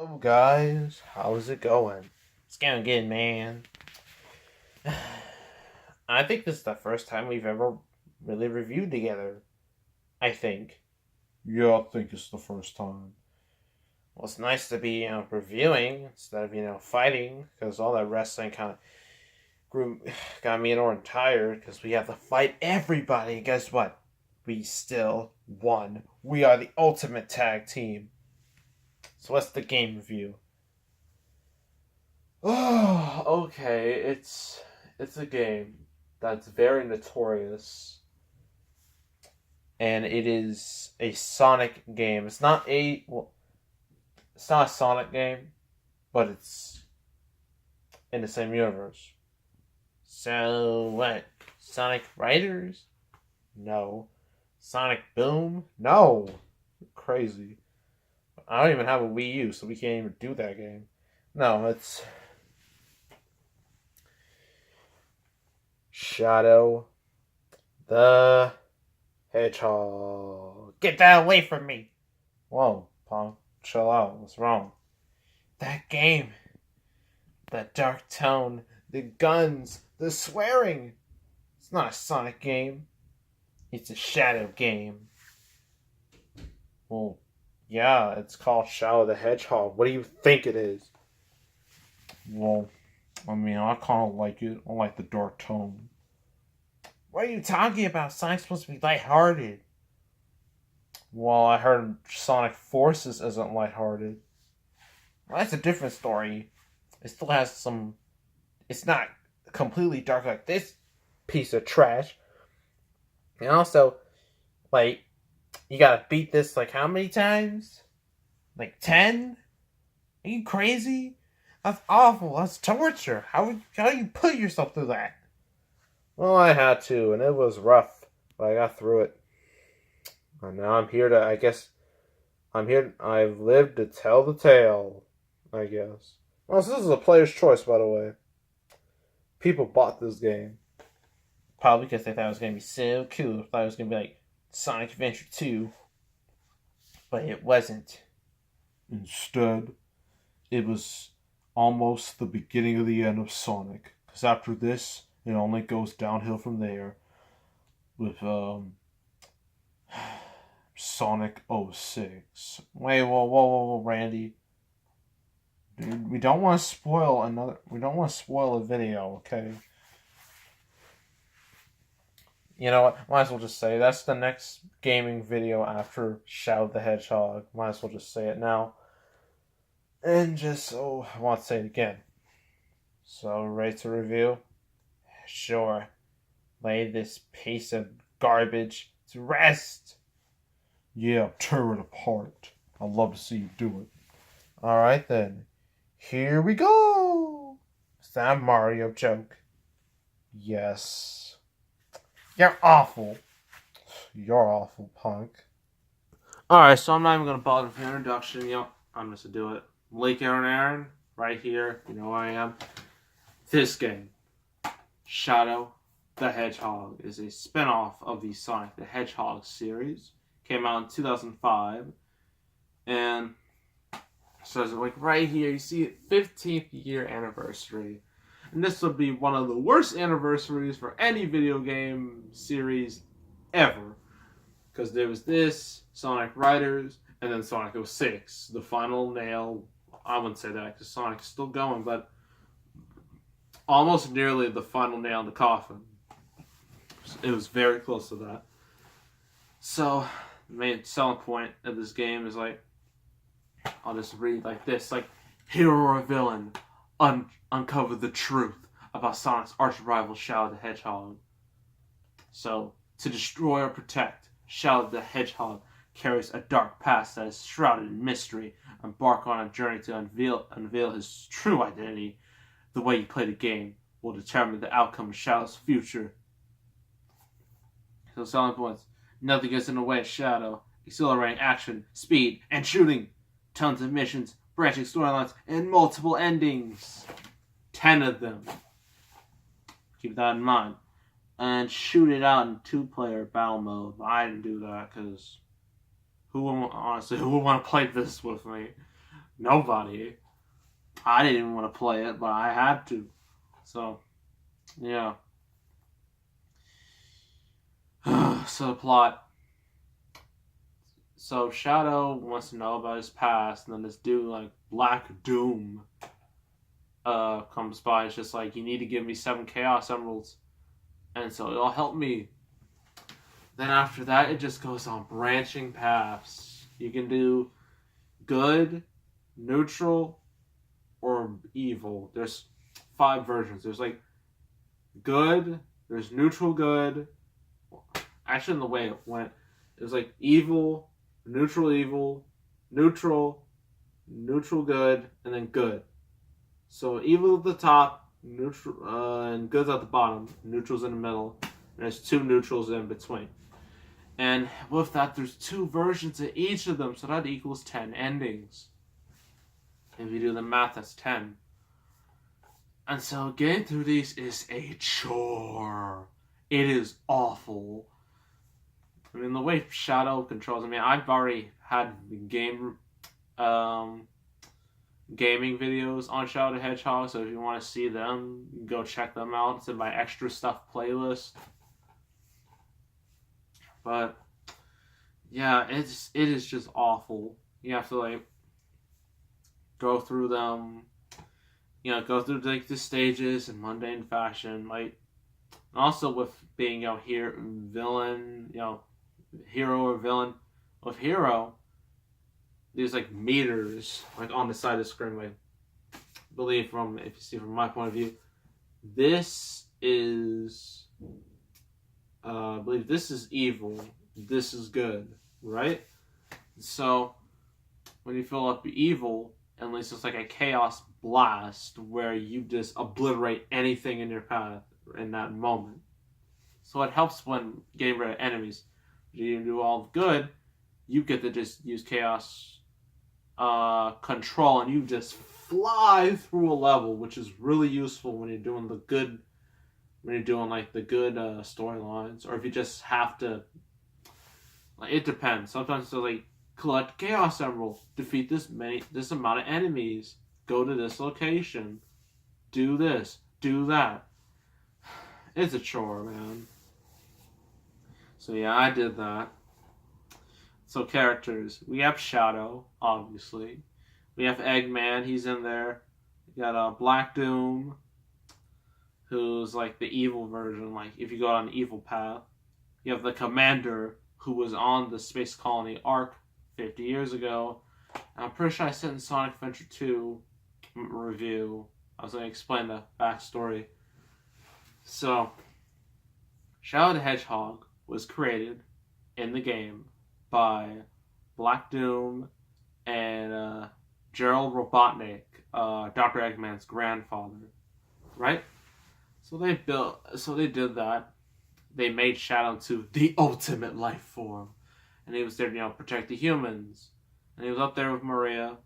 Oh, guys, how's it going? It's going good, man. I think this is the first time we've ever really reviewed together. I think. Yeah, I think it's the first time. Well, it's nice to be reviewing instead of fighting, because all that wrestling kind of grew got me and Orton tired because we have to fight everybody. And guess what? We still won. We are the ultimate tag team. So what's the game review? Oh, okay. It's a game that's very notorious, and it is a Sonic game. It's not a Sonic game, but it's in the same universe. So what? Sonic Riders? No. Sonic Boom? No. You're crazy. I don't even have a Wii U, so we can't even do that game. No, it's Shadow the Hedgehog. Get that away from me! Whoa, punk, chill out. What's wrong? That game. The dark tone, the guns, the swearing. It's not a Sonic game. It's a Shadow game. Well, yeah, it's called Shadow the Hedgehog. What do you think it is? Well, I mean, I kind of like it. I like the dark tone. What are you talking about? Sonic's supposed to be lighthearted. Well, I heard Sonic Forces isn't lighthearted. Well, that's a different story. It still has some. It's not completely dark like this piece of trash. And also, like, you gotta beat this like how many times? Like 10? Are you crazy? That's awful. That's torture. How do you put yourself through that? Well, I had to, and it was rough, but I got through it. And now I'm here to, I guess, I've lived to tell the tale, I guess. Well, so this is a player's choice, by the way. People bought this game. Probably because they thought it was going to be so cool. Thought it was going to be like Sonic Adventure 2. But it wasn't. Instead, it was almost the beginning of the end of Sonic. Because after this, it only goes downhill from there. With Sonic '06. Wait, whoa, Randy. Dude, we don't want to spoil another. We don't want to spoil a video, okay? You know what? Might as well just say that's the next gaming video after Shadow the Hedgehog. Might as well just say it now. And just, I want to say it again. So, ready to review? Sure. Lay this piece of garbage to rest. Yeah, tear it apart. I'd love to see you do it. Alright then. Here we go! Is that a Mario joke? Yes. You're awful. You're awful, punk. Alright, so I'm not even going to bother with the introduction. I'm just going to do it. Lake Aaron, right here. You know who I am. This game, Shadow the Hedgehog, is a spin-off of the Sonic the Hedgehog series. Came out in 2005. And so it's like right here, you see it, 15th year anniversary. And this will be one of the worst anniversaries for any video game series ever. Because there was this, Sonic Riders, and then Sonic '06. The final nail, I wouldn't say that because Sonic's still going, but almost nearly the final nail in the coffin. It was very close to that. So, the main selling point of this game is like, I'll just read like this, like, hero or villain, uncover the truth about Sonic's arch rival Shadow the Hedgehog. So, to destroy or protect, Shadow the Hedgehog carries a dark past that is shrouded in mystery. Embark on a journey to unveil his true identity. The way you play the game will determine the outcome of Shadow's future. So, selling points. Nothing gets in the way of Shadow. Exhilarating action, speed, and shooting. Tons of missions, branching storylines, and multiple endings. 10 of them. Keep that in mind. And shoot it out in 2-player battle mode. I didn't do that because who would want to play this with me? Nobody. I didn't even want to play it, but I had to. So, yeah. So the plot. So Shadow wants to know about his past, and then this dude like Black Doom comes by. It's just like, you need to give me 7 Chaos Emeralds, and so it'll help me. Then after that, it just goes on branching paths. You can do good, neutral, or evil. There's 5 versions. There's like good, there's neutral good. Actually, in the way it went, it was like evil, neutral, neutral good, and then good. So evil at the top, neutral, and good's at the bottom. Neutral's in the middle, and there's 2 neutrals in between. And with that, there's 2 versions of each of them, so that equals 10 endings. If you do the math, that's 10. And so getting through these is a chore. It is awful. I mean, the way Shadow controls, I mean, I've already had gaming videos on Shadow the Hedgehog, so if you want to see them, go check them out. It's in my extra stuff playlist. But yeah, it is just awful. You have to like go through them, go through like the stages in mundane fashion, like also with being villain, hero or villain. With hero, there's like meters like on the side of the screen. Like, if you see from my point of view, this is I believe this is evil, this is good, right? So when you fill up evil, at least it's like a chaos blast where you just obliterate anything in your path in that moment. So it helps when getting rid of enemies. If you do all good, you get to just use chaos control, and you just fly through a level, which is really useful when you're doing the good. When you're doing like the good storylines, or if you just have to, like, it depends. Sometimes it's like, collect Chaos Emerald, defeat this amount of enemies, go to this location, do this, do that. It's a chore, man. So yeah, I did that. So characters, we have Shadow, obviously. We have Eggman, he's in there. We got Black Doom, who's like the evil version, like if you go on an evil path. You have the Commander, who was on the Space Colony Arc 50 years ago. And I'm pretty sure I said in Sonic Adventure 2 review, I was going to explain the backstory. So, Shadow the Hedgehog was created in the game by Black Doom and Gerald Robotnik, Dr. Eggman's grandfather, right? So they did that. They made Shadow to the ultimate life form. And he was there to, protect the humans. And he was up there with Maria.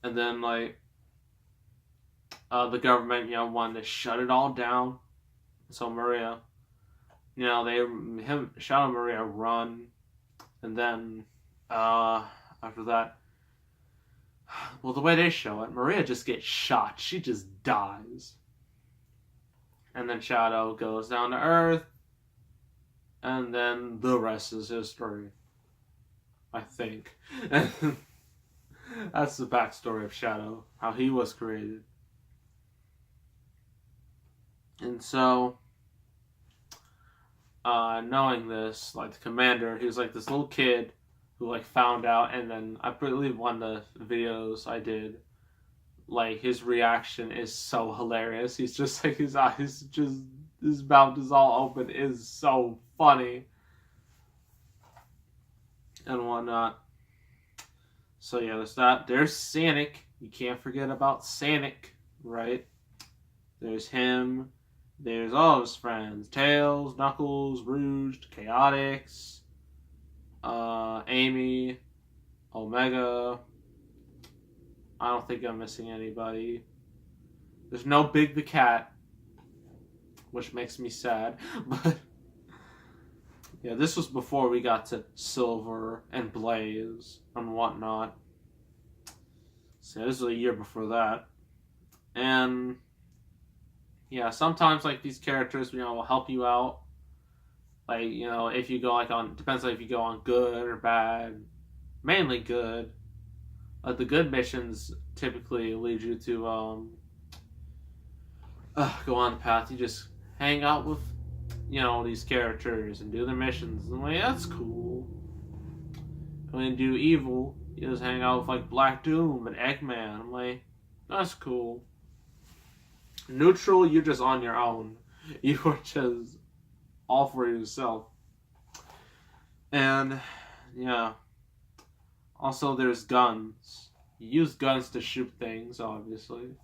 And then, the government, wanted to shut it all down. So Maria, Shadow and Maria run. And then, after that, well, the way they show it, Maria just gets shot. She just dies. And then Shadow goes down to Earth. And then the rest is history. I think. That's the backstory of Shadow. How he was created. And so, knowing this, like the Commander, he was like this little kid who like found out, and then I believe one of the videos I did, like his reaction is so hilarious. He's just like, his eyes just, his mouth is all open, is so funny and whatnot. So yeah, there's that. There's Sonic. You can't forget about Sonic, right? There's him. There's all his friends. Tails, Knuckles, Rouge, Chaotix, Amy, Omega. I don't think I'm missing anybody. There's no Big the Cat, which makes me sad. But yeah, this was before we got to Silver and Blaze and whatnot. So this was a year before that. And yeah, sometimes like these characters, will help you out. Like, if you go like on, depends on if you go on good or bad. Mainly good. Like the good missions typically lead you to go on the path. You just hang out with, these characters and do their missions. And I'm like, that's cool. And when you do evil, you just hang out with like Black Doom and Eggman. I'm like, that's cool. Neutral, you're just on your own. You are just all for yourself. And yeah. Also, there's guns. You use guns to shoot things, obviously.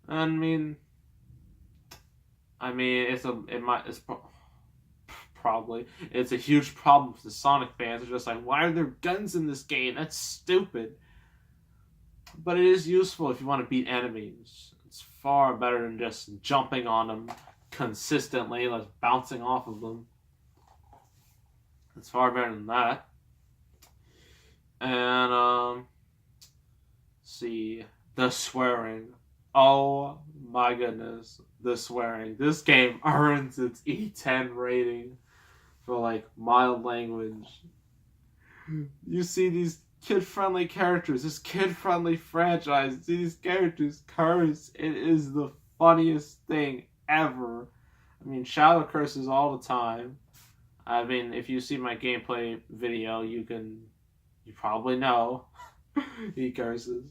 I mean, it's a huge problem for the Sonic fans. They're just like, why are there guns in this game? That's stupid. But it is useful if you want to beat enemies. It's far better than just jumping on them consistently, like bouncing off of them. It's far better than that. And see, the swearing. Oh my goodness, the swearing. This game earns its E10 rating for like mild language. You see these kid-friendly characters, this kid-friendly franchise. You see these characters curse. It is the funniest thing ever. I mean, Shadow curses all the time. I mean, if you see my gameplay video, you probably know he curses.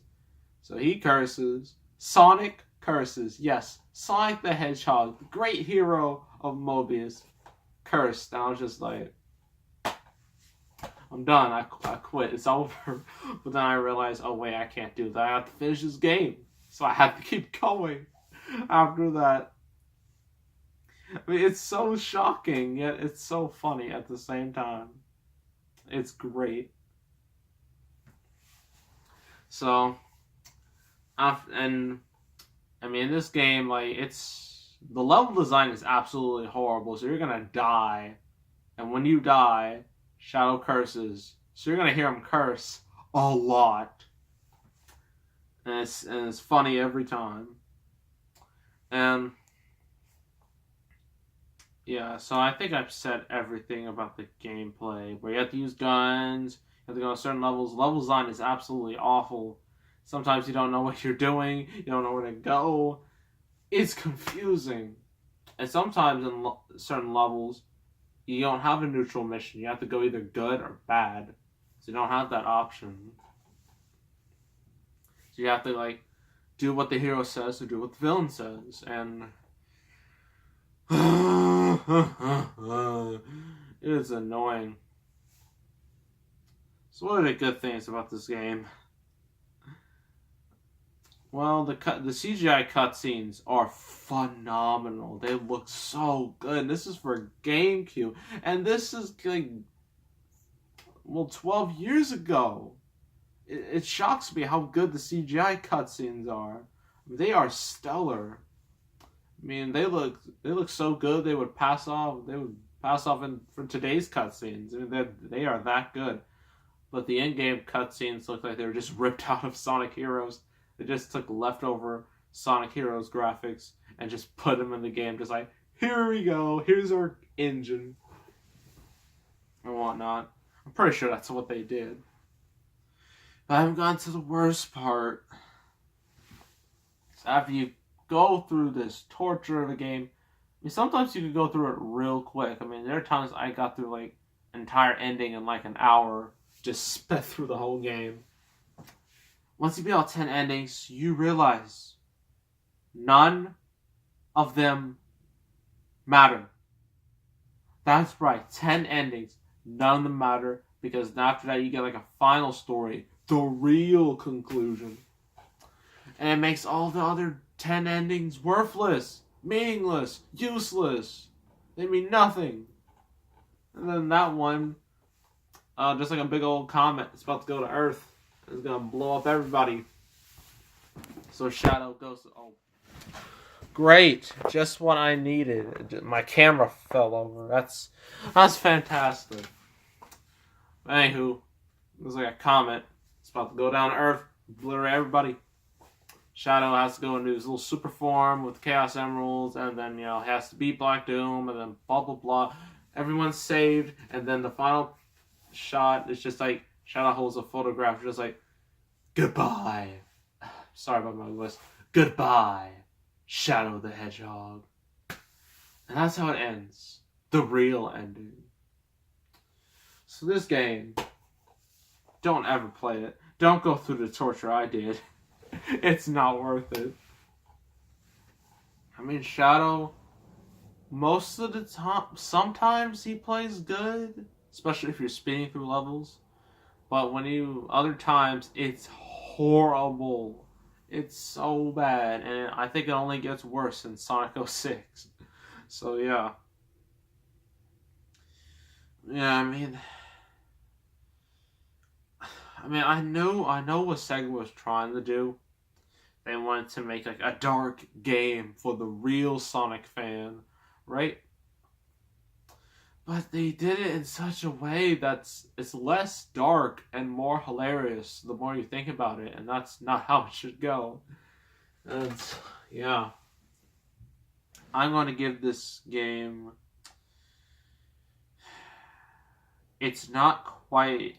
So he curses. Sonic curses. Yes, Sonic the Hedgehog, the great hero of Mobius, cursed. And I was just like, I'm done. I quit. It's over. But then I realized, oh wait, I can't do that. I have to finish this game. So I had to keep going after that. I mean, it's so shocking, yet it's so funny at the same time. It's great. So, and I mean, this game, like, the level design is absolutely horrible. So you're gonna die, and when you die, Shadow curses. So you're gonna hear him curse a lot, and it's funny every time. And yeah, so I think I've said everything about the gameplay. Where you have to use guns, you have to go to certain levels. Level design is absolutely awful. Sometimes you don't know what you're doing, you don't know where to go. It's confusing. And sometimes in certain levels, you don't have a neutral mission. You have to go either good or bad. So you don't have that option. So you have to, like, do what the hero says or do what the villain says. And it's annoying. So what are the good things about this game? Well, the CGI cutscenes are phenomenal. They look so good. This is for GameCube, and this is like, 12 years ago. It shocks me how good the CGI cutscenes are. They are stellar. I mean, they look so good. They would pass off. For today's cutscenes. I mean, they are that good. But the in-game cutscenes look like they were just ripped out of Sonic Heroes. They just took leftover Sonic Heroes graphics and just put them in the game. Just like, here we go. Here's our engine and whatnot. I'm pretty sure that's what they did. But I haven't gotten to the worst part. So after you go through this torture of a game, I mean, sometimes you can go through it real quick. I mean, there are times I got through like entire ending in like an hour, just sped through the whole game. Once you beat all 10 endings, you realize none of them matter. That's right, 10 endings, none of them matter, because after that you get like a final story, the real conclusion. And it makes all the other 10 endings worthless, meaningless, useless. They mean nothing. And then that one, just like a big old comet, it's about to go to Earth. It's gonna blow up everybody. So Shadow goes to... Oh. Great. Just what I needed. My camera fell over. That's fantastic. Anywho, it was like a comet. It's about to go down to Earth. obliterate everybody. Shadow has to go into his little super form with Chaos Emeralds, and then, has to beat Black Doom, and then blah, blah, blah. Everyone's saved, and then the final shot is just like, Shadow holds a photograph, just like, goodbye. Sorry about my voice. Goodbye, Shadow the Hedgehog. And that's how it ends. The real ending. So this game, don't ever play it. Don't go through the torture I did. It's not worth it. I mean, Shadow, most of the time, sometimes he plays good, especially if you're speeding through levels. But other times, it's horrible. It's so bad, and I think it only gets worse in Sonic 06. So yeah. Yeah, I know what Sega was trying to do. They wanted to make like a dark game for the real Sonic fan, right? But they did it in such a way it's less dark and more hilarious the more you think about it, and that's not how it should go. And yeah. I'm going to give this game, it's not quite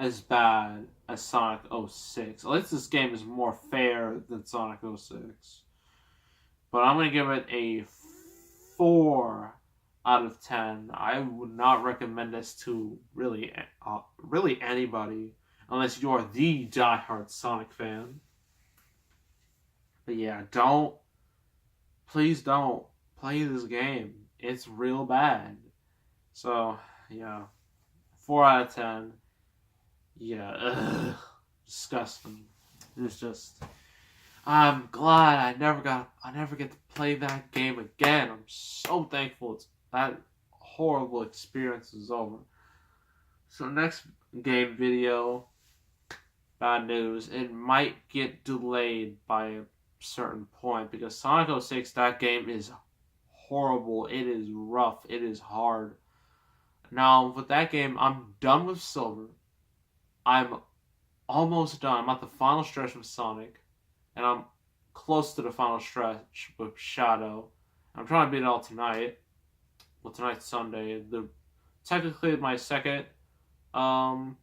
as bad as Sonic 06. At least this game is more fair than Sonic 06. But I'm going to give it a 4 out of 10. I would not recommend this to really anybody, unless you are the diehard Sonic fan. But yeah, please don't play this game. It's real bad. So, yeah. 4 out of 10. Yeah, disgusting. It's just, I'm glad I never get to play that game again. I'm so thankful that horrible experience is over. So next game video, bad news, it might get delayed by a certain point, because Sonic 06, that game is horrible. It is rough. It is hard. Now, with that game, I'm done with Silver. I'm almost done. I'm at the final stretch with Sonic, and I'm close to the final stretch with Shadow. I'm trying to beat it all tonight. Well, tonight's Sunday. Technically my second game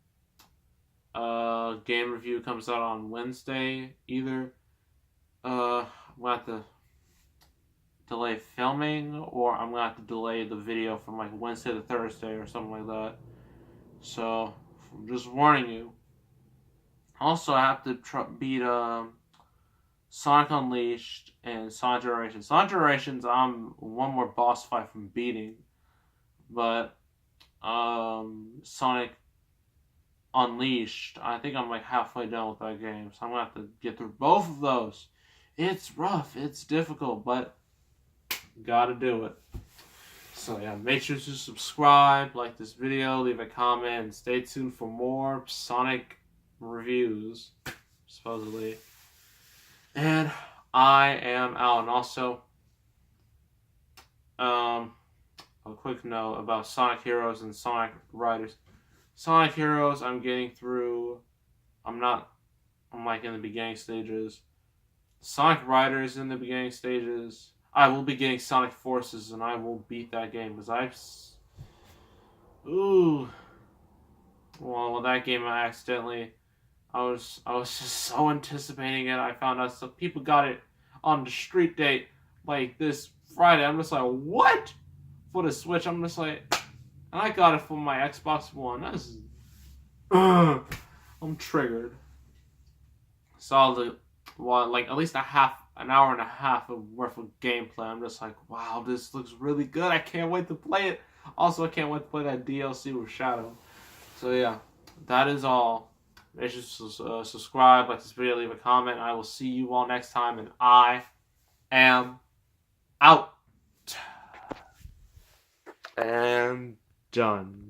review comes out on Wednesday. Either I'm gonna have to delay filming, or I'm gonna have to delay the video from like Wednesday to Thursday or something like that. So I'm just warning you. Also, I have to beat Sonic Unleashed and Sonic Generations. Sonic Generations, I'm one more boss fight from beating, but Sonic Unleashed, I think I'm like halfway done with that game, so I'm gonna have to get through both of those. It's rough, it's difficult, but gotta do it. So yeah, make sure to subscribe, like this video, leave a comment, and stay tuned for more Sonic reviews, supposedly. And I am out. And also, a quick note about Sonic Heroes and Sonic Riders. Sonic Heroes, I'm getting through. I'm like in the beginning stages. Sonic Riders in the beginning stages. I will be getting Sonic Forces, and I will beat that game, because well, with that game I was just so anticipating it. I found out some people got it on the street date like this Friday. I'm just like, what? For the Switch, I'm just like, and I got it for my Xbox One. I'm triggered. Saw like at least an hour and a half of worth of gameplay. I'm just like, wow, this looks really good. I can't wait to play it. Also, I can't wait to play that DLC with Shadow. So yeah, that is all. Make sure to subscribe, like this video, leave a comment. I will see you all next time, and I am out. And done.